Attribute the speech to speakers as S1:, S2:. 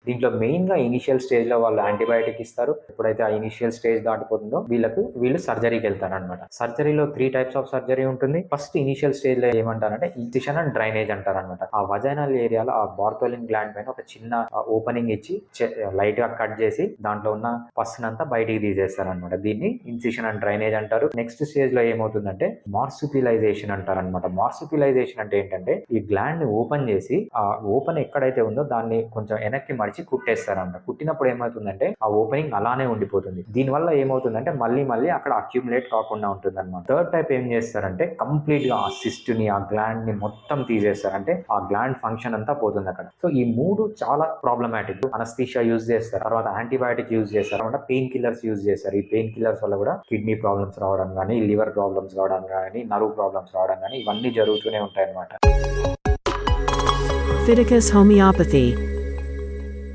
S1: దీంట్లో మెయిన్ గా initial stage లో వాళ్ళు యాంటీబయాటిక్ ఇస్తారు. ఎప్పుడైతే ఆ ఇనిషియల్ స్టేజ్ దాటిపోతుందో వీళ్ళు సర్జరీకి వెళ్తారు అనమాట. సర్జరీలో 3 టైప్స్ ఆఫ్ సర్జరీ ఉంటుంది. ఫస్ట్ ఇనిషియల్ స్టేజ్ లో ఏమంటారంటే ఇన్సిషన్ అండ్ డ్రైనేజ్ అంటారు అనమాట. ఆ వజైనల్ ఏరియాలో ఆ బార్తోలిన్ గ్లాండ్ పైన ఒక చిన్న ఓపెనింగ్ ఇచ్చి లైట్ గా కట్ చేసి దాంట్లో ఉన్న పస్నంతా బయటికి తీసేస్తారు అనమాట. దీన్ని ఇన్సిషన్ అండ్ డ్రైనేజ్ అంటారు. నెక్స్ట్ స్టేజ్ లో ఏమవుతుందంటే మార్సుపిలైజేషన్ అంటారు అనమాట. మార్సుపిలైజేషన్ అంటే ఏంటంటే ఈ గ్లాండ్ ని ఓపెన్ చేసి ఆ ఓపెన్ ఎక్కడైతే ఉందో దాన్ని కొంచెం వెనక్కి మడిచి కుట్టేస్తారన్నమాట. కుట్టినప్పుడు ఏమవుతుందంటే ఆ ఓపెనింగ్ అలానే ఉండిపోతుంది. దీనివల్ల ఏమవుతుందంటే మళ్ళీ అక్కడ అక్యుములేట్ కాకుండా ఉంటుంది అనమాట. థర్డ్ టైప్ ఏం చేస్తారంటే కంప్లీట్ గా ఆ సిస్ట్ ని ఆ గ్లాండ్ ని మొత్తం తీసేస్తారంటే ఆ గ్లాండ్ ఫంక్షన్ అంతా పోతుంది అక్కడ. సో ఈ 3 చాలా ప్రాబ్లమాటిక్. అనస్థీషియా యూజ్ చేస్తారు, తర్వాత యాంటీబయాటిక్ యూజ్ చేస్తారు, తర్వాత పెయిన్ కిల్లర్స్ యూజ్ చేస్తారు. ఈ పెయిన్ కిల్లర్స్ వల్ల కూడా కిడ్నీ ప్రాబ్లమ్స్ రావడం కానీ, లివర్ ప్రాబ్లమ్స్ రావడం కానీ, నర్వ్ ప్రాబ్లమ్స్ రావడం కానీ ఇవన్నీ జరుగుతూనే ఉంటాయి అన్నమాట.
S2: Fiticus Homeopathy